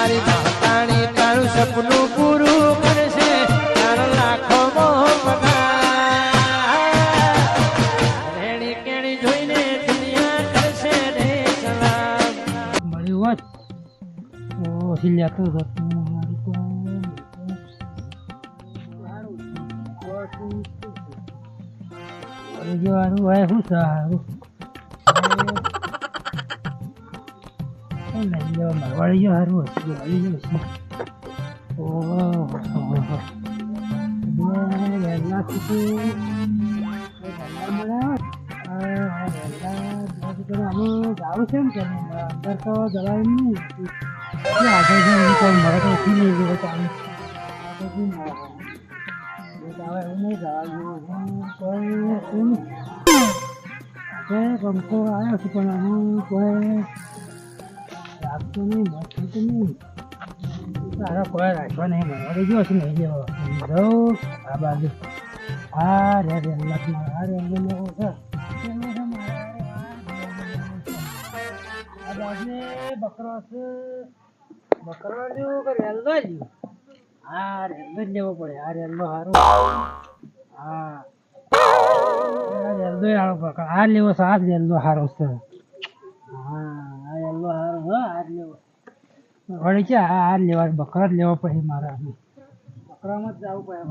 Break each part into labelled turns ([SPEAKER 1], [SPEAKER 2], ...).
[SPEAKER 1] મારી માતાણી તારું સપનું પૂરું કરશે તારો લાખો રેણી કેણી જોઈને દુનિયા કરશે રે સલામ
[SPEAKER 2] મળ્યું હોત તો સિલ્યા તો સારું હોય શું સારું વળી ગયો સારું હતું જાવું છે ને અંદર તો જવાય નહીં આગળ કોઈ મળે તો ઉઠી નહીં ગયો ચાલુ એવું નહીં જવાનું કોઈ ગમતો આવ્યો છે પણ આનું કોઈ રાખતું નહીં મળતું તો નહીં સારા કોઈ રાખવા નહીં મળવા ગયો છે નહીં લેવો જવું આ બાજુ હા રે રે આ રે લેવો છે આ બાજુ બકરો છે બકરો લેવો કે રેલવે લેવો હા રેલવે જ લેવો પડે આ રેલવે સારું હા રેલવે સારો પકડ આ લેવો છે આ રેલવે સારો છે હા આ રેલવે સારો હા આ લેવો વળી છે આ લેવા બકરો જ લેવો પડે મારા બકરામાં જ જવું પડે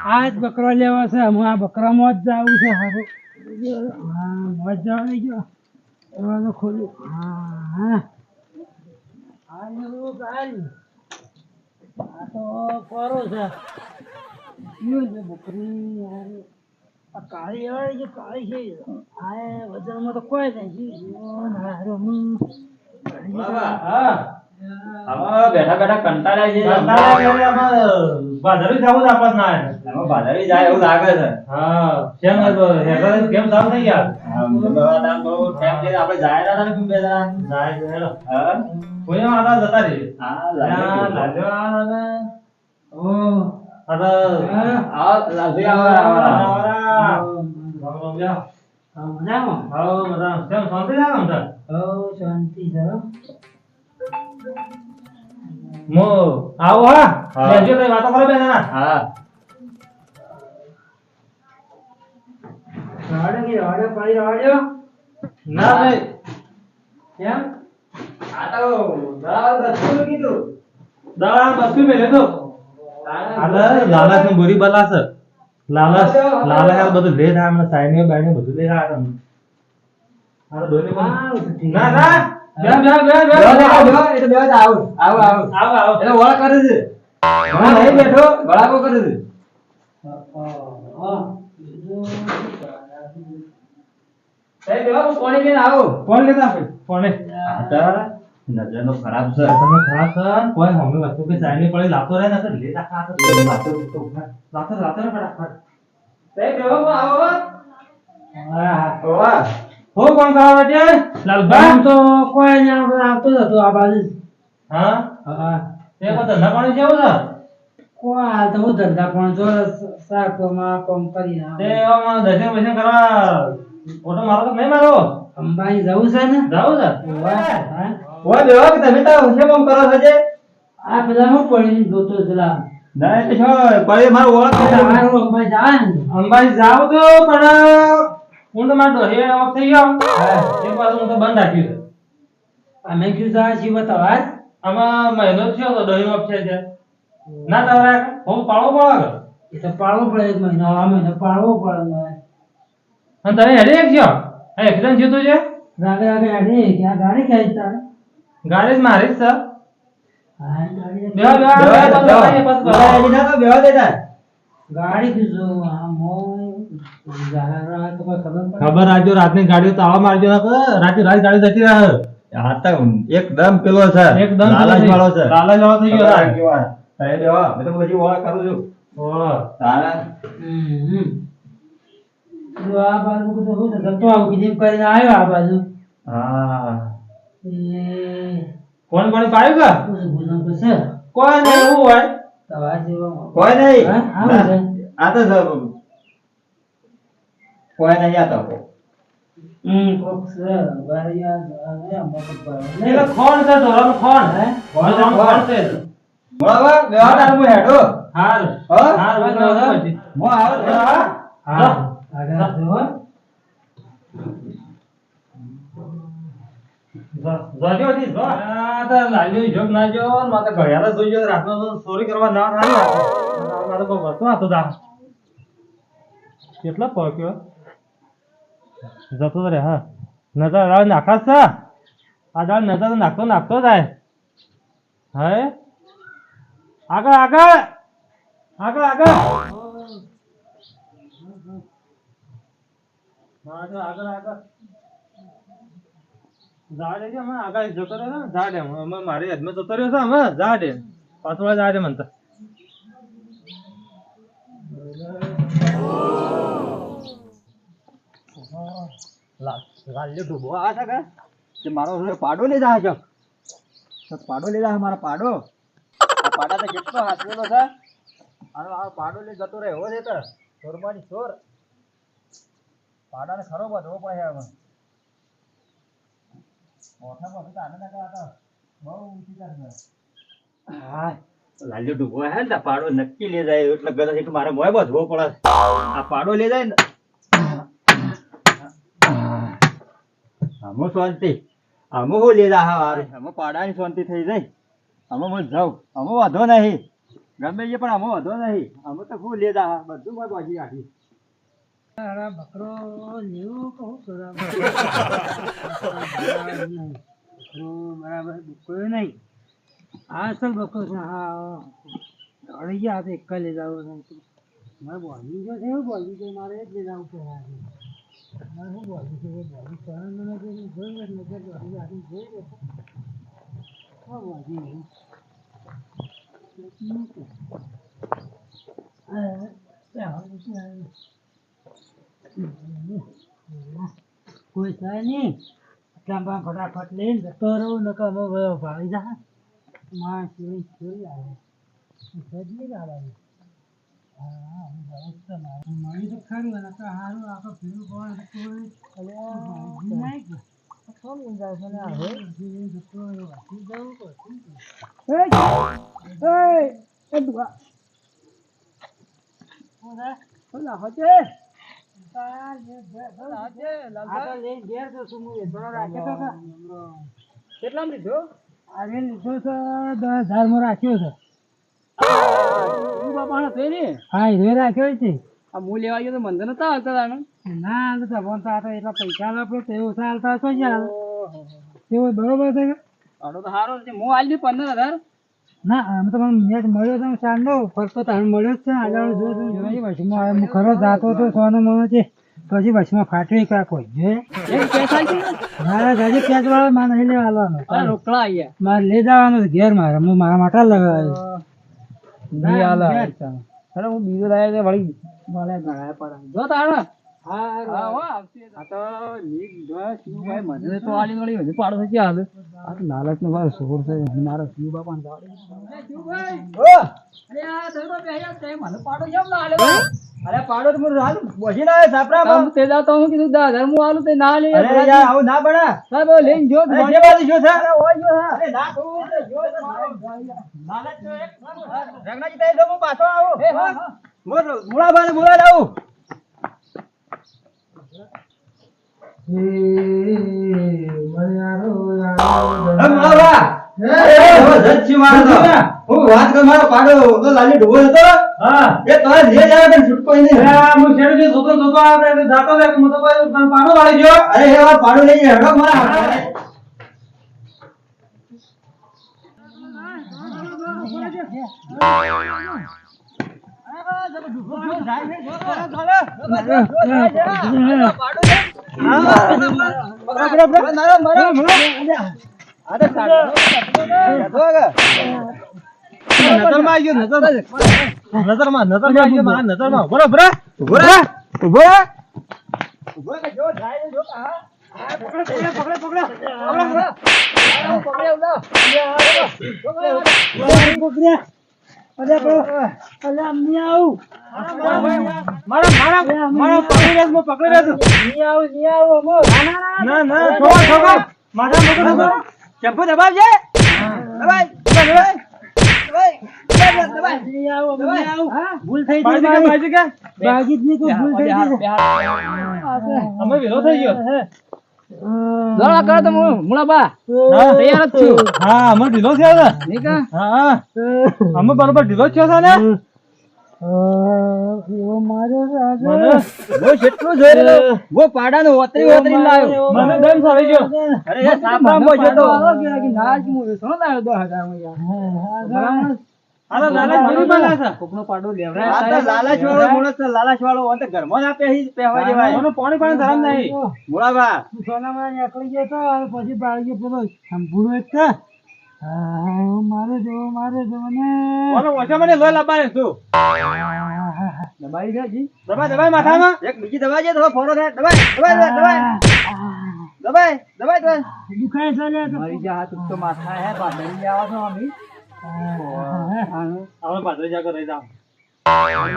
[SPEAKER 2] આ જ બકરો લેવો છે હું આ બકરામાં જ જવું છે સારું હા મોજ જવા નહીં ગયો એમાં તો ખોલ્યું હા હા આ લેવું કાલ આ તો કરો છે બકરી આ કાળી વાળી જે કાળી છે આ વજનમાં તો કોઈ નહીં
[SPEAKER 3] બેઠા બેઠા કંટાળ્યા છે ભાદરવી જવું આપસ ના ભાદરવી જાય એવું લાગે છે હા કેમ કેમ જાવ નહીં યાર આપણે જાય ના ને બે જાય હા કોઈ આના જતા રે હા લાલ્યો ઓ આવો હા બેસજો તો વાતો કરો બેન હા
[SPEAKER 2] રાડે પડી રાડ્યો
[SPEAKER 3] ના ભાઈ
[SPEAKER 2] કેમ
[SPEAKER 3] આ તો દવા બસું કીધું દવા બસું મેલે તો લાલાસ ની બોરી બલાસ લાલાસ લાલા બધું લે થાય મને સાઈન બાઈને બધું લે થાય મારો દોની ના ના બે એ તો બે આવ એટલે ઓળખ કરે છે હું નહીં બેઠો બળાકો કરે છે એ બેવા હું કોણે કે આવો કોણ લેતા આપે કોણે આતા નજરનો ખરાબ છે તમે ખરાબ છે કોઈ હમે વસ્તુ કે સાઈન પડે લાતો રહે ના તો લે રાખા તો લાતો લાતો ફટાફટ એ બેવા આવો હા હો કોણ કરવા દે લાલભાઈ
[SPEAKER 2] તો કોઈ ને આવતો હતો આ બાજુ
[SPEAKER 3] હા
[SPEAKER 2] હા
[SPEAKER 3] તે કો ધંધા પાણી કેવું છે
[SPEAKER 2] કોઈ હાલ તો હું ધંધા પણ જો સાકોમાં કોમ કરી
[SPEAKER 3] તે આમાં દર્શન બર્શન કરવા ઓટો મારો તો નહીં મારો
[SPEAKER 2] અંબાઈ જવું છે ને
[SPEAKER 3] જાવ છે
[SPEAKER 2] હા
[SPEAKER 3] ઓય દેવા કે તમે તો શું કામ કરો છો જે
[SPEAKER 2] આ પેલા હું પડી જોતો જલા
[SPEAKER 3] ના તે છો કોઈ મારો ઓળખ
[SPEAKER 2] મારું અંબાઈ જાય ને
[SPEAKER 3] અંબાઈ જાવ તો પણ હું તો મારો હે ઓફ થઈ ગયો એક વાર હું તો બંધ રાખ્યું છે
[SPEAKER 2] અમે ક્યું જા છી બતાવા
[SPEAKER 3] આમાં મહિનો થયો તો દહીં ઓફ છે ના તારા હું પાળો પડે
[SPEAKER 2] એ તો પાળવો પડે એક મહિનો આ મહિનો પાળવો પડે
[SPEAKER 3] અને તને હેડે એક છો આ એક્સિડન્ટ થયું છે
[SPEAKER 2] રાગે રાગે આડે ક્યાં ગાડી ક્યાં તારે
[SPEAKER 3] ગાડી જ મારી જ છે
[SPEAKER 2] હા ગાડી ગાડી કીધું આ મોય જારા તો કોઈ
[SPEAKER 3] ખબર આજો રાતની ગાડીઓ તાળા મારજો રાતે રાત ગાડી જતી રહે હા તો એકદમ પેલો છે એકદમ લાલચ વાળો છે લાલચ વાળો થઈ ગયો અરે દેવા મેં તો બધી ઓળખ કરું છું ઓ તારા
[SPEAKER 2] જો આ બાજુ તો હું તો આવું કીધું કરીને આવ્યો આ બાજુ
[SPEAKER 3] હા
[SPEAKER 2] એ
[SPEAKER 3] કોણ પાણી પાયું કા
[SPEAKER 2] ગુનો છે
[SPEAKER 3] કોઈ નહીં એવું હોય
[SPEAKER 2] તવા જેવો
[SPEAKER 3] કોઈ નહીં
[SPEAKER 2] હા
[SPEAKER 3] આ તો કોઈ નહીં આતો
[SPEAKER 2] કોક છે બારિયા
[SPEAKER 3] એટલે ખોણ છે ઢોરાનું ખોણ
[SPEAKER 2] હે?
[SPEAKER 3] ઢોરાનું ખોણ છે
[SPEAKER 1] બરાબર વ્યવહાર આનું હેડો
[SPEAKER 3] હાલ
[SPEAKER 1] હા?
[SPEAKER 3] હાલ બરાબર પછી.
[SPEAKER 1] હું આવું છું, હા?
[SPEAKER 2] હા આગળ જો
[SPEAKER 3] જોજો હજી, જો. આ તો લાલ્યો જોક ના જો ને મારે તો ઘડિયાળ જ જોઈ જો રાતનો તો ચોરી કરવા ના થાય મારે કોઈ વસ્તુ હતો તા કેટલો પહોંચ્યો જતો તો રે હા નજર હવે નાખાશ છે આ દાળ નજર નાખતો જાય હે આગળ આગળ આગળ આગળ આગળ આગળ ઝાડ છે હમણાં આગળ જતો રહ્યો ને ઝાડ એમ હમણાં મારી હાથમાં જતો રહ્યો છે હમણાં ઝાડ એમ પાછળ ઝાડ એમ મને
[SPEAKER 1] લાલ્યો ડૂબો આ છે કે મારો પાડો લઈ જા છે પાડો લઈ જા મારા પાડો આ પાડા તો કેટલો હાથવેલો છે અને આ પાડો લઈ જતો રહે એવો છે તો ચોરબાની ચોર પાડાને ખરો બધો પડે હવે મોઠા મોઠા તો આનંદ હતા બહુ ઊંચી કરશે હા લાલ્યો ડૂબો હે ને પાડો નક્કી લઈ જાય એટલે ગરજ એટલે મારે મોય બધવો પડે આ પાડો લઈ જાય ને આમો શાંતિ આમો હું લેલા હા વારે આમો પાડાની શાંતિ થઈ જાય આમો હું જાઉં આમો વાંધો નહીં ગમે એ પણ આમો વાંધો નહીં આમો તો હું લેલા હા બધું મેં બાજી રાખી
[SPEAKER 2] તારા બકરો લેવું કહું કરા બરાબર કોઈ નહીં આ અસલ બકરો છે હા દોડી ગયા તો એક લઈ જાવ મારે બોલી જો છે એવું બોલી છે મારે જ લઈ જવું પડે મારે શું બોલી છે બોલી સહન નથી જોઈ નજર દોડી આખી જોઈ લે હા બોલી કોઈ છે નહીં એટલા ફટાફટ લઈને જતો રહું નકર અમે ભાળી જા માં ચોરી ચોરી આવે સજી આવે હા મળી તો ખરું અને સારું આખો ફેરું કોણ કોઈ નહીં કોણ જાય છે ને હવે જતો વાંચી જવું કેટલા લીધો આજે લીધો છે 10,000 માં રાખ્યો છે હા એ રાખ્યો છે આ હું લેવા ગયો તો મંદિર નતા આવતા ના નતા ફોન તો એટલા પૈસા આપડે તેવો ચાલતા છો યાર તેવો બરોબર છે કે આનો તો સારો છે હું આલી 15,000 ના આમ તો મને મેચ મળ્યો છે ચાંદો ફરતો તાણ મળ્યો જ છે આજે જો બસમાં હું ખરો જાતો તો સોનો મને છે પછી બસમાં ફાટવી ક્યાં કોઈ જે મારા ગાડી પેચ વાળો મારે નહીં લેવા આવવાનો રોકડા અહીંયા મારે લઈ જવાનું ઘેર મારે હું મારા માટે લગાવ્યું અરે હું બીજો લાવ્યો છે વળી ભલે ગળાય પડે જો તારે લાલચ નો મારો સોર છે મારો શિવ બાપા અરે પાડો તો બસી લાવે સાપરા તે જાતો હું કીધું 10,000 હું આલું તે ના લે અરે યાર આવું ના બના સાહેબ લઈને જો જે બાજુ જો છે અરે ઓય જો અરે ના તો જો લાલચ નો એક રગનાજી તઈ જો હું પાછો આવું મોળા બાને બોલાવ આવું મારો પાડો તો લાલી ડૂબો હતો એ તો જે જાય પણ છૂટકો નહીં હું છેડું જે જોતો આપણે જાતો રે હું તો પાડો વાળી ગયો અરે એ વાર પાડો લઈ હેડો મારા
[SPEAKER 3] પકડી લેજો, હું પકડી લેજો.
[SPEAKER 2] નહીં આવું અમો.
[SPEAKER 3] ના ના છોકરા છોકરા માથા પકડો.
[SPEAKER 1] ચંપુ દબાવજે. દબાય દબાય દબાય દબાય
[SPEAKER 2] નહીં આવું અમો, નહીં આવું.
[SPEAKER 1] હા?
[SPEAKER 2] ભૂલ થઈ
[SPEAKER 3] બાજુ કે બાજુ કે
[SPEAKER 2] બાજી જ નહીં કોઈ ભૂલ થઈ ગઈ.
[SPEAKER 3] અમે વેલો થઈ ગયો.
[SPEAKER 1] દોડા કરો તો મુળાબા
[SPEAKER 3] હા
[SPEAKER 1] તૈયાર જ છું.
[SPEAKER 3] હા અમે ઢીલો થયો છે.
[SPEAKER 1] નહીં કા?
[SPEAKER 3] હા અમે બરોબર ઢીલો થયો છે ને.
[SPEAKER 2] એવો માર્યો છે આજે.
[SPEAKER 3] મને
[SPEAKER 1] વો જેટલું જોઈ રહ્યો વો પાડાનો ઓતરી ઓતરી લાવ્યો.
[SPEAKER 3] મને દમ સારી ગયો.
[SPEAKER 1] અરે એ સાપરામાં જતો.
[SPEAKER 3] આ તો લાલા જોડી બાલા છે.
[SPEAKER 1] કોકનો પાડો લેવરાય. આ તો લાલાચ વાળો માણસ છે, લાલાચ વાળો. આ તો ઘરમાં ના પહેવા જેવાય.
[SPEAKER 3] મને પાણી પાણી ધરામ નહીં.
[SPEAKER 1] મુળાબા
[SPEAKER 2] સોનામાં નીકળી ગયો તો અને પછી બાળકી પેલો શંભુનો એક છે. હા, મારે જો મને.
[SPEAKER 3] મને ઓછા મને લોહી લાવવાની છું.
[SPEAKER 1] દબાઈ ગયા જી.
[SPEAKER 3] દબાઈ દબાઈ માથામાં.
[SPEAKER 1] એક બીજી દબાઈ છે, થોડો ફોડો થાય. દબાઈ દબાઈ દબાઈ દબાઈ દબાઈ દબાઈ.
[SPEAKER 2] દુખાય છે લે તો.
[SPEAKER 1] મારી જા હાથ તો માથા હે પાડડી આવો છો અમી.
[SPEAKER 3] આપણે પાદરી જાગર રહી જાવ.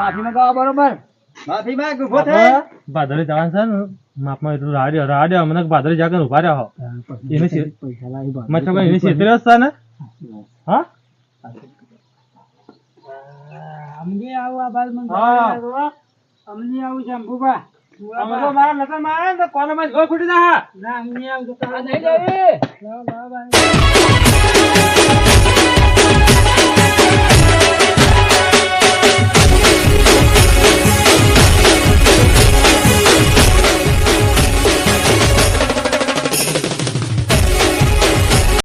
[SPEAKER 1] માફી માંગો બરોબર. માફી માંગ ઉભો થાય.
[SPEAKER 3] પાદરી જવાનું છે ને માપમાં એટલું રાડ્યો મને પાદરી જાગર ઉભા રહ્યા હો. એને
[SPEAKER 2] પૈસા લાવી બા.
[SPEAKER 3] મચ્છા ભાઈ એને છેતર્યો છે ને. હા
[SPEAKER 2] અમને આવું આ બાદ મને
[SPEAKER 3] હા.
[SPEAKER 2] અમને આવું શંભુબા.
[SPEAKER 3] અમે તો મારા નજર માં આવે ને તો કોને માં ગોળ ફૂટી જાય.
[SPEAKER 2] ના અમને આવું તો
[SPEAKER 1] આ નહીં જવી.
[SPEAKER 2] લાવ લાવ.